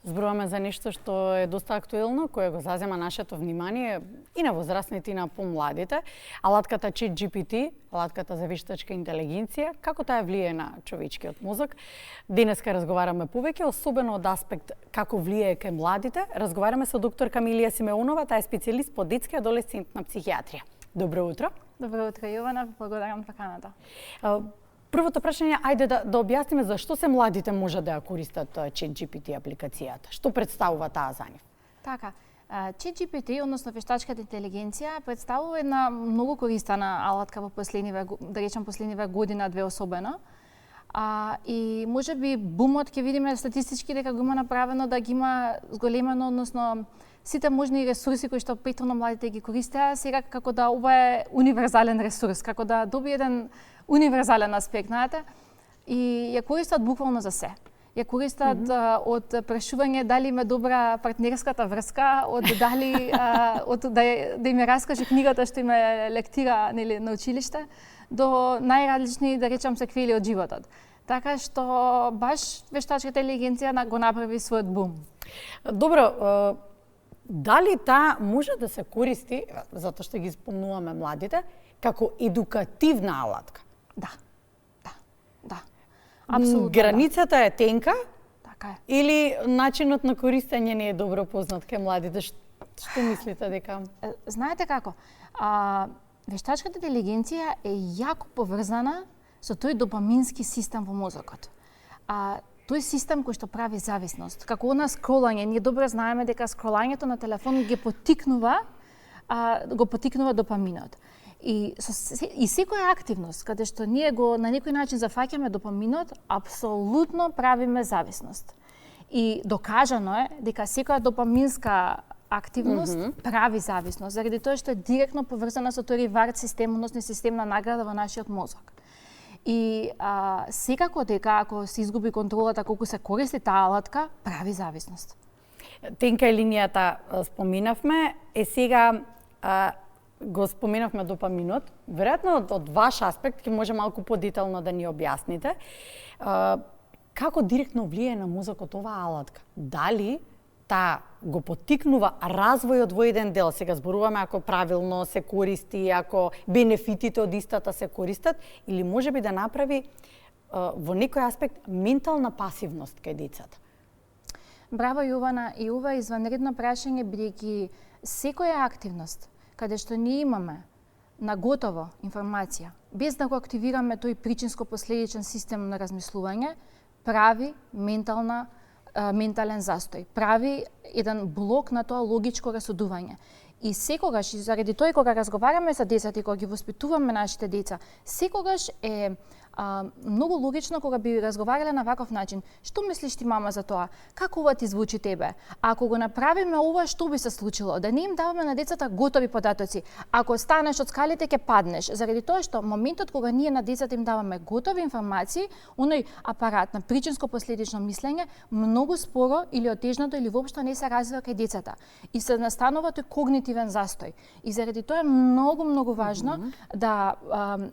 Зборуваме за нешто што е доста актуелно, кое го зазема нашето внимание и на возрастните и на помладите. Алатката ChatGPT, алатката за вештачка интелигенција, како таа влијае на човечкиот мозок. Денеска разговараме повеќе, особено од аспект како влијае кај младите. Разговараме со доктор Камилија Симеонова, таа е специјалист по детска и адолесцентна психијатрија. Добро утро. Добро утро, Јована, благодарам поканата. Првото прашање, ајде да објасниме зашто се младите може да ја користат ChatGPT апликацијата. Што представува таа за нив? Така, ChatGPT, односно вештачката интелигенција, представува една многу користена алатка во последниве, да речам последниве година-две особено. И можеби бумот ќе видиме статистички дека го има направено да ги има зголемено, односно сите можни ресурси кои што претходно младите ги користеа, сега како да ова е универзален ресурс, како да добие еден универзален аспект, знаете, и ја користат буквално за се. Ја користат од прашување дали има добра партнерската врска, од дали од да им раскаже книгата што им лектира нели на училиште, до најразлични, да речам, секвели од животот. Така што баш вештачката интелигенција го направи својот бум. Добро, дали таа може да се користи, затоа што ги спомнуваме младите, како едукативна алатка? Да. Апсолутно. Границата е тенка? Така е. Или начинот на користење не е добро познат кај младите? Што мислите дека? Знаете како? Вештачката интелигенција е јако поврзана со тој допамински систем во мозокот. Тој систем кој што прави зависност. Како она скролање, ние добро знаеме дека скролањето на телефон го потикнува допаминот. И секоја активност каде што ние го на некој начин зафаќаме допаминот, апсолутно правиме зависност. И докажано е дека секоја допаминска активност прави зависност, заради тоа што е директно поврзана со тој ревард систем, односно систем на награда во нашиот мозок. И секако дека ако се изгуби контролата колку се користи таа алатка, прави зависност. Тенка е линијата споминавме, сега го споменавме допаминот. Веројатно од ваш аспект ќе може малку подетално да ни објасните како директно влијае на мозокот оваа алатка. Дали таа го поттикнува развојот во еден дел, сега зборуваме ако правилно се користи, ако бенефитите од истата се користат, или можеби да направи во некој аспект ментална пасивност кај децата? Браво, Јована, и ова е изванредно прашање, бидејќи секоја активност каде што ние имаме на готово информација, без да го активираме тој причинско-последичен систем на размислување, прави ментален застој, прави еден блок на тоа логичко расудување. И секогаш, и заради тој кога разговараме со децата и кога ги воспитуваме нашите деца, секогаш е многу логично кога би разговарале на ваков начин. Што мислиш ти, мама, за тоа? Како ова ти звучи тебе? Ако го направиме ова, што би се случило? Да не им даваме на децата готови податоци. Ако станеш од скалите, ќе паднеш. Заради тоа што моментот кога ние на децата им даваме готови информации, оној апарат на причинско-последично мислење многу споро или отежнато или воопшто не се развива кај децата. И се настанува тој когнитивен застој. И заради тоа е многу важно да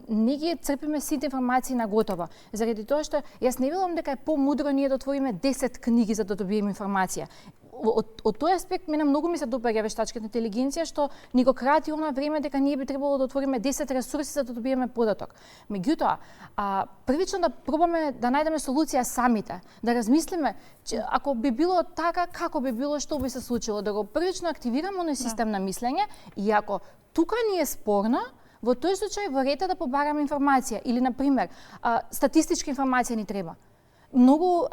не ги црпиме сите информации на готово. Заради тоа што јас не велам дека е помудро ние да отвориме 10 книги за да добиеме информација. Од тој аспект мене многу ми се допаѓа вештачката интелигенција што ни го крати она време дека ние би требало да отвориме 10 ресурси за да добиеме податок. Меѓутоа, првично да пробаме да најдеме солуција самите, да размислиме ако би било така, како би било, што би се случило, да го првично активираме оној систем на мислење и ако тука ни е спорно, во тој случај во ред е да побараме информација или, например, статистичка информација ни треба. Многу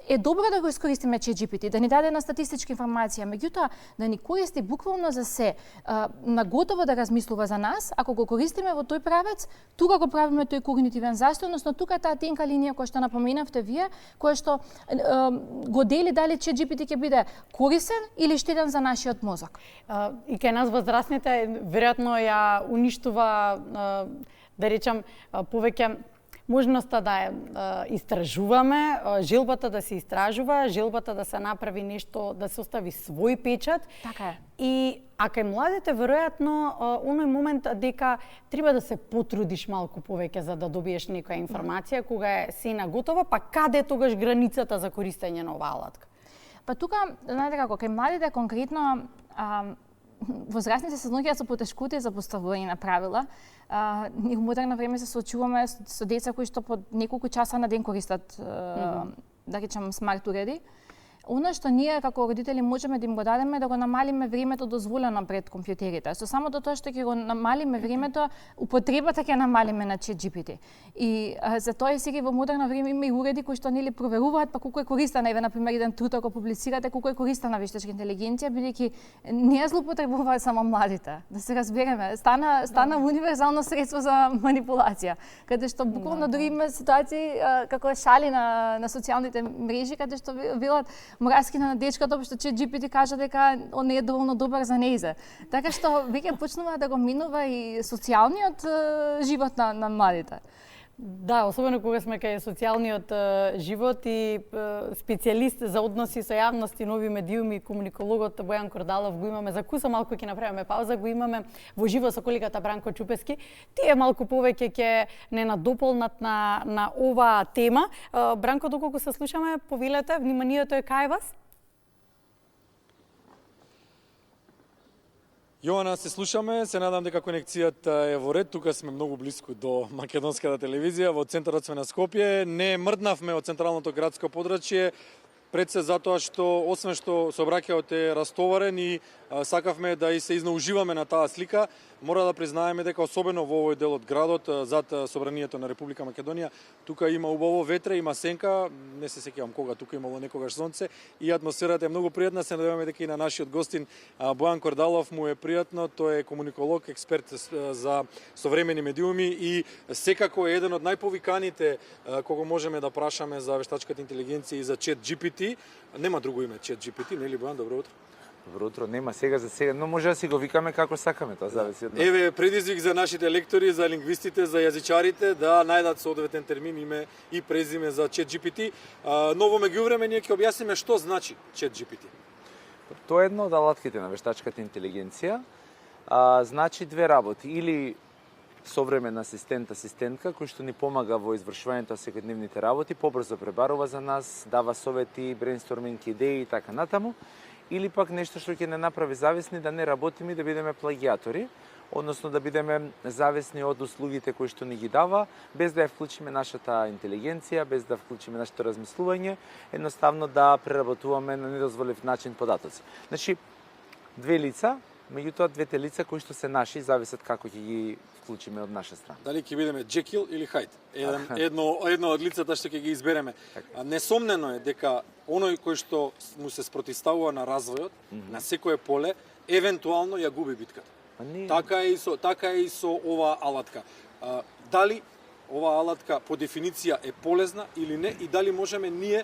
е добро да го искористиме ChatGPT, да ни даде една статистичка информација, меѓутоа да ни користи буквално за се, на готово да размислува за нас, ако го користиме во тој правец, тука го правиме тој когнитивен застој, односно тука е таа тенка линија која што напоменавте вие, која што го дели дали ChatGPT ќе биде корисен или штетен за нашиот мозок. И кај нас возрастните веројатно ја уништува, да речам, повеќе можноста да истражуваме, желбата да се истражува, желбата да се направи нешто, да се остави свој печат. Така е. И кај младите веројатно оној момент дека треба да се потрудиш малку повеќе за да добиеш некоја информација кога е сена готова, па каде е тогаш границата за користење на оваа алатка? Па тука, знаете како, кај младите конкретно возрастните се наоѓаат со потешкотии за поставување на правила. Ние во модерно време се соочуваме со деца кои што по неколку часа на ден користат, да речем, смарт уреди. Оно што ние како родители можеме да им го дадеме да го намалиме времето дозволено пред компјутерите. Со самото тоа што ќе го намалиме времето, употребата ќе намалиме на ChatGPT. И за тоа сега во модерно време има и уреди кои што нели проверуваат па колку е користена, еве на пример еден труд ако публицирате колку е користена вештачка интелигенција, бидејќи не ја злоупотребуваат само младите. Да се разбереме, стана универзално средство за манипулација, каде што буквално дури има ситуации како шали на социјалните мрежи каде што велат мраскина на дечката, што ChatGPT кажа дека он не е доволно добар за нејзе. Така што веќе почнува да го минува и социјалниот живот на младите. Да, особено кога сме кај социјалниот живот и специјалист за односи со јавност и нови медиуми, комуникологот Бојан Кордалов го имаме за куса, малку ќе направиме пауза, го имаме во живо со колегата Бранко Чупески. Тие малку повеќе ќе не надополнат на оваа тема. Бранко, доколку се слушаме, повелете, вниманието е кај вас? Јована, се слушаме, се надам дека конекцијата е во ред, тука сме многу блиску до македонската телевизија, во центарот сме на Скопје, не мрднавме од централното градско подрачје, пред се затоа што, освен што сообраќајот е растоварен и сакавме да и се изнауживаме на таа слика, мора да признаеме дека особено во овој дел од градот, зад собранието на Република Македонија, тука има убаво ветре, има сенка, не се сеќавам кога тука имало некогаш сонце и атмосферата е многу пријатна. Се надеваме дека и на нашиот гостин Бојан Кордалов му е пријатно, тој е комуниколог, експерт за современи медиуми и секако е еден од најповиканите кога можеме да прашаме за вештачката интелигенција и за ChatGPT. Нема друго име ChatGPT, нели Бојан? Добро утро. Добро утро, нема сега за сега, но може да си го викаме како сакаме, тоа зависи од нас. Еве предизвик за нашите лектори, за лингвистите, за јазичарите да најдат соодветен термин, име и презиме за ChatGPT. Но во меѓувреме ние ќе објасниме што значи ChatGPT. Тоа е едно од алатките на вештачката интелигенција. Значи две работи, или современ асистентка кој што ни помага во извршувањето на секојдневните работи, побрзо пребарува за нас, дава совети, брейнсторминг, идеи и така натаму, или пак нешто што ќе не направи зависни да не работиме и да бидеме плагиатори, односно да бидеме зависни од услугите кои што ни ги дава, без да ја вклучиме нашата интелигенција, без да вклучиме нашето размислување, едноставно да преработуваме на недозволив начин податоци. Значи, две лица, меѓутоа двете лица кои што се наши зависат како ќе ги вклучиме од наша страна. Дали ќе бидеме Джекил или Хайд? Едно од лицата што ќе ги избереме. Несомнено е дека оној кој што му се спротивставува на развојот, на секое поле, евентуално ја губи битката. Така е и со оваа алатка. Дали оваа алатка по дефиниција е полезна или не и дали можеме ние,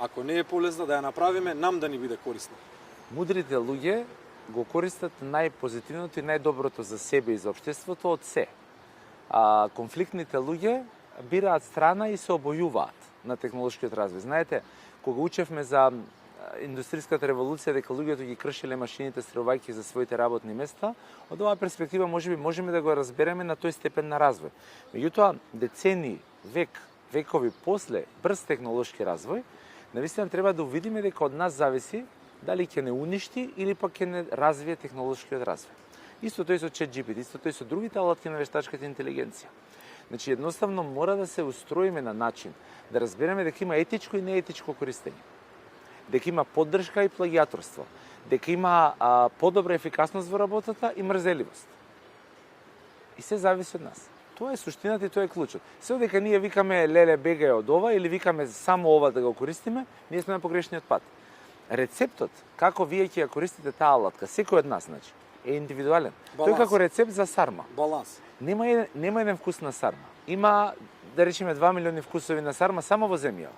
ако не е полезна, да ја направиме нам да ни биде корисна? Мудрите луѓе го користат најпозитивното и најдоброто за себе и за општеството од се. Конфликтните луѓе бираат страна и се обојуваат на технолошкиот развој. Знаете, кога учевме за индустријската револуција дека луѓето ги кршеле машините стрелувајќи за своите работни места, од оваа перспектива можеме да го разбереме на тој степен на развој. Меѓутоа, децени, векови после брз технолошки развој, навистина треба да увидиме дека од нас зависи дали ќе не уништи или пак ќе не развие технолошкиот развој. Исто тој со ChatGPT, исто тој со другите алатки на вештачката интелигенција. Значи, едноставно мора да се устроиме на начин да разбереме дека има етичко и неетичко користење. Дека има поддршка и плагиаторство. Дека има подобра ефикасност во работата и мрзеливост. И се зависи од нас. Тоа е суштината и тоа е клучот. Се дека ние викаме леле бегај од ова или викаме само ова да го користиме, ние сме на погрешниот пат. Рецептот, како вие ќе ја користите таа алатка, секој од нас, значи, е индивидуален. Баланс. Тој е како рецепт за сарма. Баланс. Нема еден вкус на сарма. Има, да речеме, 2 милиони вкусови на сарма само во земјава.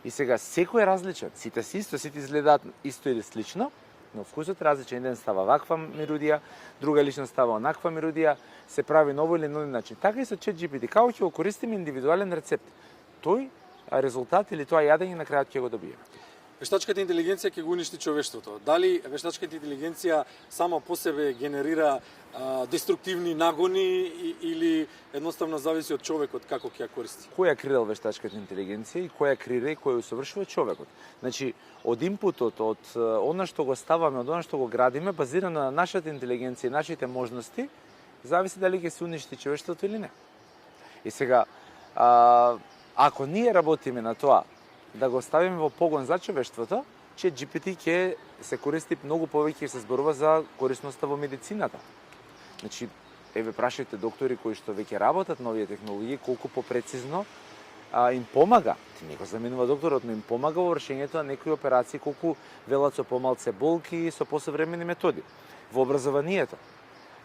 И сега секој е различен. Сите си исто, сите изгледаат исто или слично, но вкусот е различен. Еден става ваква мирудија, друга личност става онаква мирудија, се прави ново или нови начин. Така и со ChatGPT, како ќе го користиме индивидуален рецепт. Тој резултат или тоа јадење на крајот ќе го добиеме. вештачката интелигенција ќе го уништи човештвото? Дали вештачката интелигенција сама по себе генерира деструктивни нагони или едноставно зависи од човекот како ќе ја користи? Кој ја креирал вештачката интелигенција и кој ја креира и кој ја усовршува човекот? Значи, од импутот, од она што го ставаме, од она што го градиме, базирано на нашата интелигенција и нашите можности, зависи дали ќе се уништи човештвото или не. И сега, ако ние работиме на тоа да го ставиме во погон за човештвото, ChatGPT ќе се користи многу повеќе, се зборува за корисноста во медицината. Значи, еве прашајте доктори кои што веќе работат на овие технологии, колку попрецизно им помага. Ти не го заменува докторот, но им помага во вршењето на некои операции, колку велат со помалце болки, со посовремени методи. Во образованието,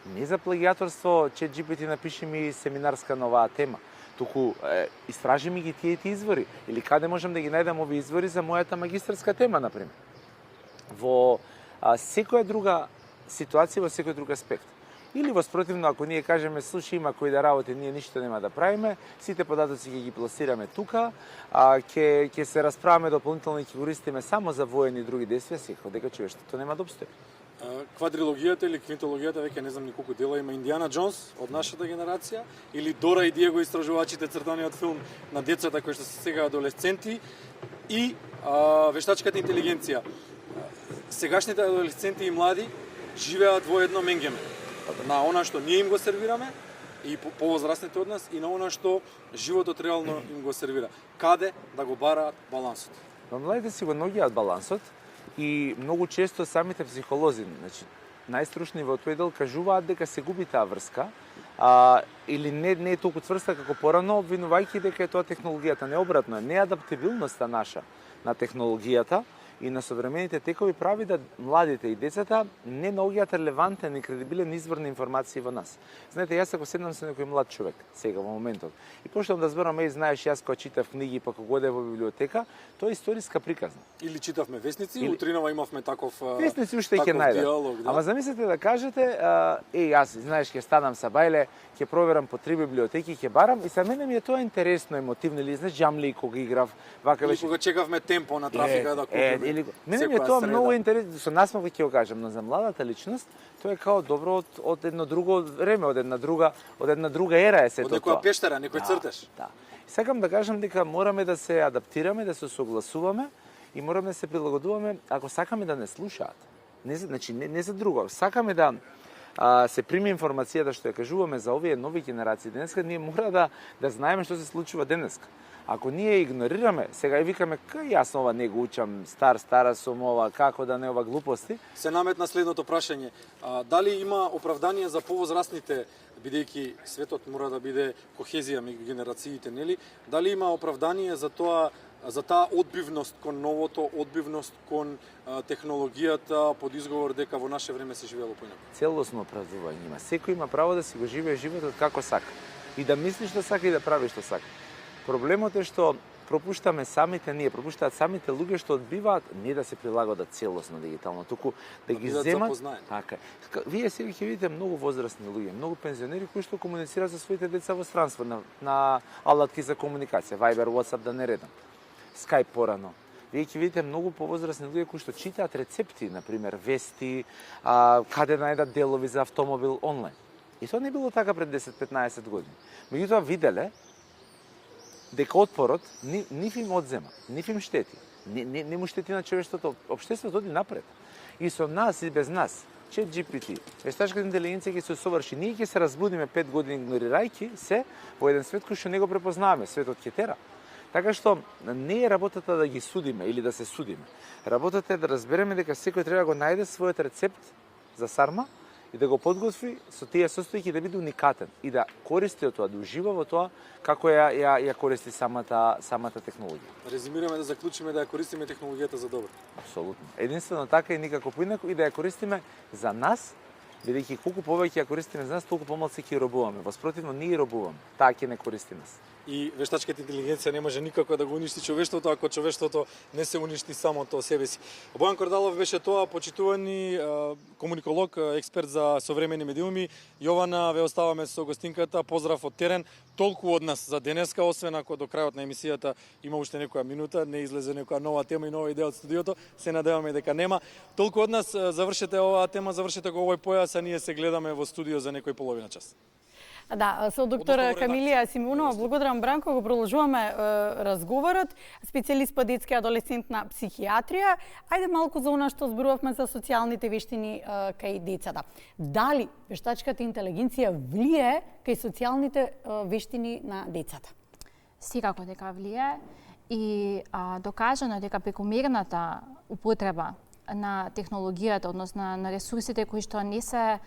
не за плагиаторство, ChatGPT напиши ми семинарска на оваа тема, туку истражи ми ги тие извори, или каде можам да ги најдам овие извори за мојата магистарска тема, например. Во секоја друга ситуација, во секој друг аспект. Или воспротивно, ако ние кажеме, слушај, има кои да работи, ние ништо нема да правиме, сите податоци ќе ги пласираме тука, ќе се расправаме дополнително и ќе користиме само за воени и други действија, секако дека човештвото нема да обстои. Квадрилогијата или квинтологијата, веќе не знам ни колку дела има, Индиана Джонс од нашата генерација, или Дора и Диего истражувачите, цртаниот филм на децата кои што се сега адолесценти, и вештачката интелигенција. Сегашните адолесценти и млади живеат во едно менгеме. На она што ние им го сервираме, и повозрастните од нас, и на она што животот реално им го сервира. Каде да го бараат балансот? Но младите си го наоѓаат балансот и многу често самите психолози, значи најструшни во тој дел, кажуваат дека се губи таа врска, или не е толку цврста како порано, обвинувајќи дека е тоа технологијата. Необратно е, неадаптибилноста наша на технологијата и на современите текови прави да младите и децата не наоѓаат релевантен и кредибилен извор на информации во нас. Знаете, јас ако седнам со некој млад човек сега во моментот и почнам да зборам, знаеш, јас кога читав книги, па кога одев во библиотека, тоа е историска приказна. Или читавме весници, утринава имавме таков весници уште ќе најдам. Да? Ама замислете да кажете, јас, знаеш, ќе станам са бајле, ќе проверам по 3 библиотеки, ќе барам и за мене ми е тоа интересно, емотивно, или знаеш, џамли кога играв, вака беше. Кога чекавме темпо на трафика да купиме. Мене ми е тоа многу интересно, со насмех ќе го кажам, но за младата личност тоа е као добро од едно друго време, од една друга ера е сето тоа. Од некоја пештера, некој цртеж. Да. Сакам да кажам дека мораме да се адаптираме, да се согласуваме и мораме да се прилагодуваме ако сакаме да не слушаат. Не за друго, сакаме да се прими информацијата што ја кажуваме за овие нови генерации денеска, ние мора да знаеме што се случува денеска. Ако ние игнорираме, сега и викаме, јас ова не го учам, стара сум ова, како да не ова глупости. Се наметна следното прашање. Дали има оправдание за повозрастните, бидејќи светот мора да биде кохезија меѓу генерациите, нели? Дали има оправдание за тоа, за таа одбивност кон новото, одбивност кон технологијата под изговор дека во наше време се живеело поинаку? Целосно оправдување има. Секој има право да си го живее животот како сака. И да мисли што сака и да прави што сака. Проблемот е што пропуштаат самите луѓе што одбиваат не да се прилагодат целосно дигитално, туку да ги земат. Така. Вие сега ќе видите многу возрастни луѓе, многу пензионери кои што комуницираат со своите деца во странство на алатки за комуникација, Viber, WhatsApp да не редам. Skype порано. Вие ќе видите многу повозрастни луѓе кои што читаат рецепти, например, вести, каде најдат делови за автомобил онлайн. И тоа не било така пред 10-15 години. Меѓутоа виделе дека отпорот нив им одзема, нив им штети. Не му штети на човештвото, општеството оди напред. И со нас и без нас, ChatGPT, вештачката интелигенција ќе се усоврши. Ние ќе се разбудиме 5 години игнорирајќи се во еден свет кој што не го препознаваме, светот ќе тера. Така што не е работата да ги судиме или да се судиме. Работата е да разбереме дека секој треба да го најде својот рецепт за сарма и да го подготви со тие состојки да биде уникатен и да користи од тоа, да ужива во тоа како ја користи самата технологија. Резимираме да заклучиме да ја користиме технологијата за добро. Апсолутно. Единствено така и никако поинаку и да ја користиме за нас, бидејќи колку повеќе ја користиме за нас, толку помалку ќе робуваме. Воспротивно ние робуваме. Таа ќе не користи нас. и вештачката интелигенција не може никако да го уништи човештвото ако човештвото не се уништи самото себе си. Бојан Кордалов беше тоа, почитувани комуниколог, експерт за современи медиуми. Јована, ве оставаме со гостинката. Поздрав од терен. Толку од нас за денеска, освен ако до крајот на емисијата има уште некоја минута, не излезе некоја нова тема и нова идеја од студиото, се надеваме дека нема. Толку од нас, завршете оваа тема, завршете го овој појас, а ние се гледаме во студио за некој половина час. Да, со доктор Камилија Симеунова, благодарам Бранко, го продолжуваме разговорот, специјалист по детска и адолесцентна психијатрија. Ајде малку за она што зборувавме за социјалните вештини кај децата. Дали вештачката интелигенција влијае кај социјалните вештини на децата? Секако дека влијае и докажано дека прекомерната употреба на технологијата, односно на ресурсите кои што не се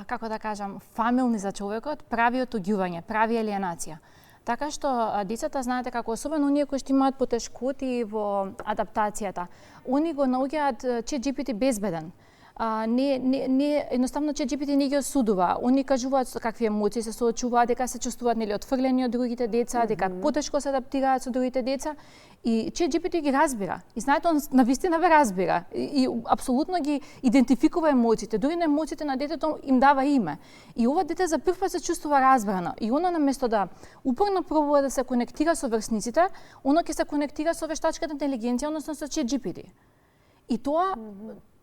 како да кажам, фамилни за човекот, прави отуѓување, прави алиенација. Така што децата, знаете како, особено оние кои што имаат потешкоти во адаптацијата, они го наоѓаат ChatGPT безбеден. Едноставно ChatGPT не ги осудува. Они кажуваат со какви емоции се соочуваат, дека се чувствуваат нели отфрлени од другите деца, дека потешко се адаптираат со другите деца и ChatGPT ги разбира. И знаете, он навистина ве разбира и апсолутно ги идентификува емоциите. Дури на емоциите на детето им дава име. И ова дете за прв пат се чувствува разбрано. И она наместо да упорно пробува да се конектира со врсниците, она ќе се конектира со вештачката интелигенција, односно со ChatGPT. И тоа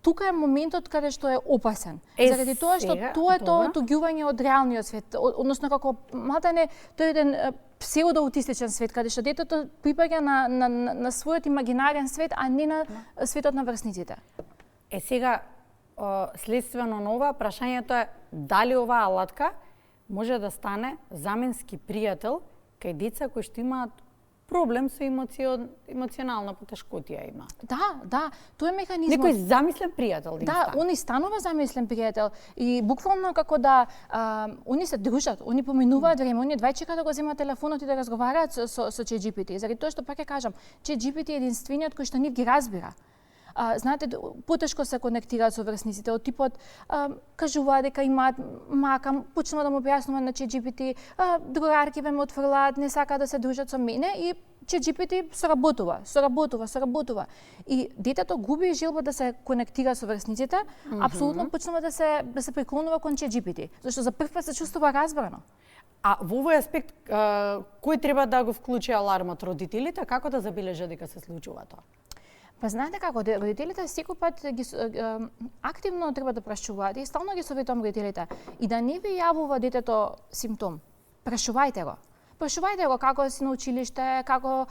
тука е моментот каде што е опасен. Заради тоа што тоа е тоа отуѓување од реалниот свет, односно како малтане тој еден псевдоаутистичен свет каде што детето припаѓа на својот имагинарен свет, а не на светот на врсниците. Сега следствено на ова прашањето е дали оваа алатка може да стане заменски пријател кај деца кои што имаат проблем со емоционална потешкотија има. Да, тоа е механизмот. Некој замислен пријател Да, они станува замислен пријател и буквално како да они се дружат, они поминуваат време, они едва чека да го земат телефонот и да разговараат со ChatGPT. Заради тоа што пак ќе кажам, ChatGPT е единствениот кој што нив ги разбира. Знаете, потешко се конектираат со врсниците, од типот кажуваат дека имаат мака, почнува да му објаснува на ChatGPT, другарки ме отфрлаат, не сакаат да се дружат со мене и ChatGPT соработува. И детето губи желба да се конектира со врсниците, апсолутно почнува да се преклонува кон ChatGPT, зашто за прв пат се чувствува разбрано. А во овој аспект, кој треба да го вклучи алармот, родителите, како да забележат дека се случува тоа? Па знаете како, родителите секој пат активно треба да прашуваат и стално ги советувам родителите и да не ви јавува детето симптом. Прашувајте го. Прашувајте го како е на училиште, како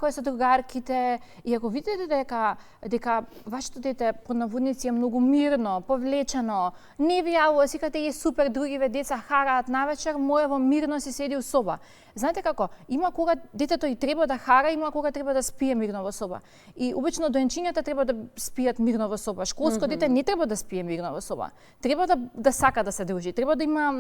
е со другарките и ако видите дека вашето дете по наводници е многу мирно, повлечено, не ви јавува, сикате е супер, другиве деца хараат навечер, моево мирно си седи у соба. Знаете како, има кога детето и треба да хара, има кога треба да спие мирно во соба. И обично доенчињата треба да спијат мирно во соба. Школско дете не треба да спие мирно во соба. Треба да сака да се дружи, треба да има,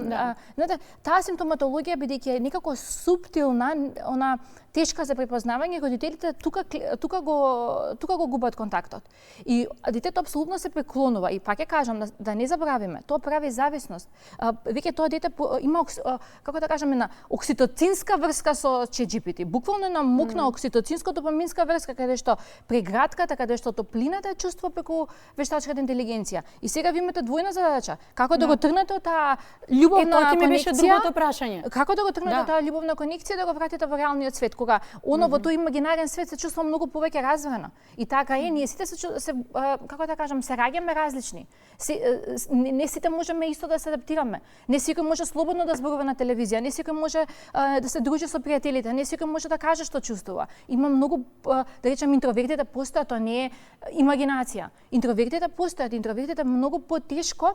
знаете, таа симптоматологија бидејќи е некако суптилна, она тешка за препознавање, родителите тука го губат контактот. И детето апсолутно се преклонува и пак ќе кажам да не забравиме, тоа прави зависност. Веќе тоа дете има како да кажеме на окситоцинска врска со ChatGPT. Буквално на мокна окситоцинско-допаминска врска каде што прегратката, каде што топлината е чувство преку вештачката интелигенција. И сега ви имате двојна задача. Како да го тргнете од таа љубовна конекција? Тоа ќе ми беше другото прашање. Како да го тргнете од таа љубовна конекција да го вратите во реалниот свет, кога оно во тој имагинарен свет се чувствува многу повеќе разврено. И така е, ние сите се како да кажам, се раѓаме различни. Не сите можеме исто да се адаптираме. Не секој може слободно да зборува на телевизија, не секој може да се дружи со пријателите, не секој може да каже што чувствува. Има многу, да речем, интровертите постојат, тоа не е имагинација. Интровертите постојат, интровертите многу потешко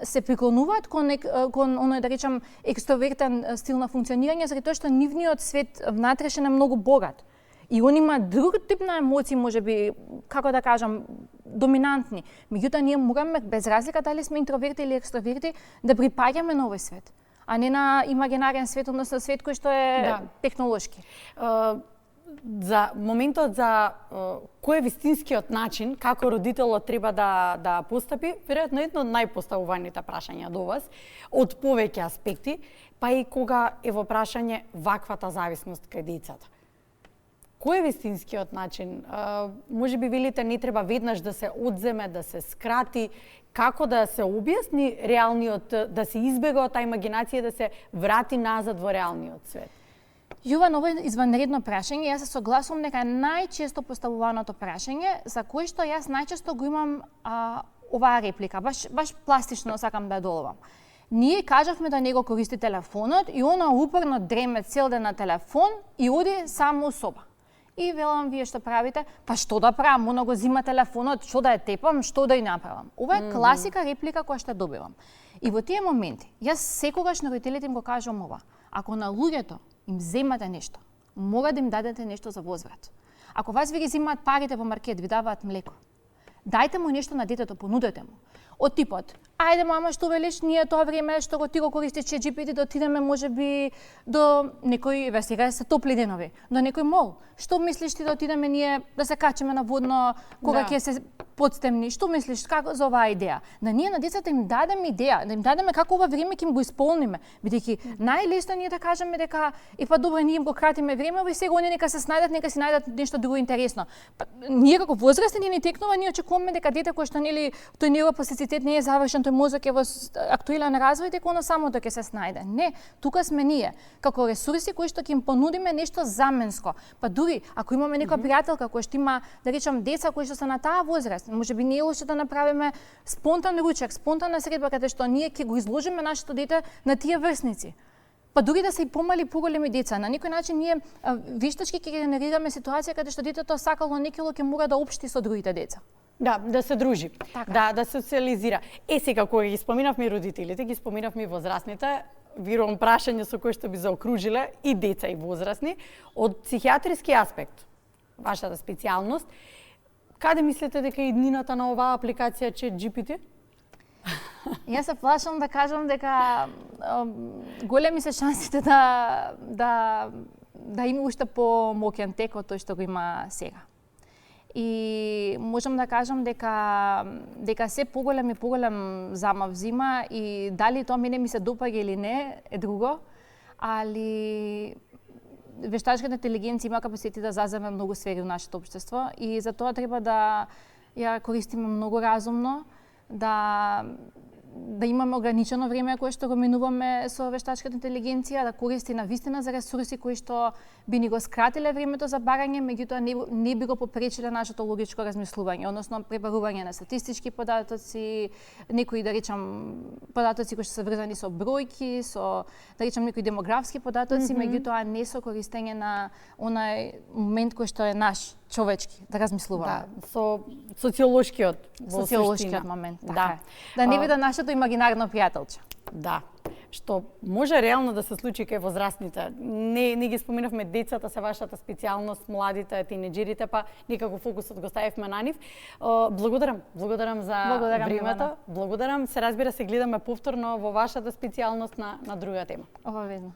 се преклонуваат кон оној, да речем, екстровертен стил на функционирање, заради тоа што нивниот свет внатрешен е многу богат. И он има друг тип на емоции, можеби, како да кажам, доминантни. Меѓутоа, ние мораме, без разлика дали сме интроверти или екстроверти, да припаѓаме на овој свет, а не на имагинарен свет, односно свет кој што е технолошки. За моментот за кој е вистинскиот начин како родителот треба да постапи, веројатно едно од најпоставуваните прашања до вас од повеќе аспекти, па и кога е во прашање ваквата зависност кај децата. Кој е вистинскиот начин? Може би велите не треба веднаш да се одземе, да се скрати, како да се објасни реалниот, да се избега од таа имагинација, да се врати назад во реалниот свет? Јован, ова е изванредно прашање. Јас се согласувам дека е најчесто поставуваното прашање за кое што јас најчесто го имам оваа реплика. Баш пластично сакам да ја доловам. Ние кажавме да не го користи телефонот и она упорно дреме цел ден на телефон и оди само у соба. И велам, вие што правите? Па што да правам? Она го зима телефонот, што да ја тепам, што да ја направам? Ова е класика реплика која што добивам. И во тие моменти, јас секогаш на родителите им го кажам ова. Ако на луѓето им земате нешто, мора да им дадете нешто за возврат. Ако вас ви ги земаат парите во маркет, ви даваат млеко, дајте му нешто на детето, понудете му. Од типот, ајде мама, што велиш, ние тоа време што го ти го користиш ChatGPT, да отидеме можеби до некој, сега се топли денови, до некој мол. Што мислиш ти да отидеме ние да се качиме на водно кога ќе се подстемни? Што мислиш како за оваа идеја? Да ние на децата им дадеме идеја, да им дадеме како ова време ќе им го исполниме, бидејќи најлесно ние да кажеме дека па добро, ние им го кратиме време, и сега они нека се снајдат, нека си најдат нешто друго интересно. Ние како возрастни ни текнува, ние очекуваме дека дете кој што нели тој неуропластицитет не е завршен, тој мозок е во актуелен развој, дека она самото ќе се снајде. Не, тука сме ние како ресурси кои што ќе им понудиме нешто заменско. Па дури ако имаме некоја пријателка која што има, да речам, деца кои што се на таа возраст, можеби не е лошо да направиме спонтан ручек, спонтанна средба каде што ние ќе го изложиме нашето дете на тие врсници. Па дури да се и помали поголеми деца, на некој начин ние вештачки ќе генерираме ситуација каде што детето сакало некело ќе мора да општи со другите деца. Да се дружи, така. да социализира. Сега кога ги споминавме родителите, ги споминавме и возрастните, вирувам прашање со кој што би заокружиле и деца и возрастни, од психијатриски аспект, вашата специјалност, каде мислите дека е иднината на оваа апликација ChatGPT? Јас се плашам да кажам дека големи се шансите да има уште по-моќен тек од тој што го има сега. И можам да кажам дека се поголем и поголем замав зима и дали тоа мене ми се допаѓа или не е друго, али вештачката интелигенција има капацитет да заземе многу сфери во нашето општество и за тоа треба да ја користиме многу разумно, да имаме ограничено време кое што го минуваме со вештачката интелигенција, да користи на вистина за ресурси кои што би ни го скратиле времето за барање, меѓутоа не би го попречиле нашето логичко размислување, односно пребарување на статистички податоци, некои, да речам, податоци кои што се врзани со бројки, со, да речам, некои демографски податоци, меѓутоа не со користење на онај момент кој што е наш, човечки, да размислуваме. Да, со социолошкиот момент, така. Да не биде нашето имагинарно пријателче. Да, што може реално да се случи кај возрастните. Не ги споминавме децата, се вашата специјалност, младите, тинеџерите, па никако фокусот го ставивме на нив. Благодарам за времето. Благодарам. Се разбира, се гледаме повторно во вашата специјалност на друга тема. Обавезно.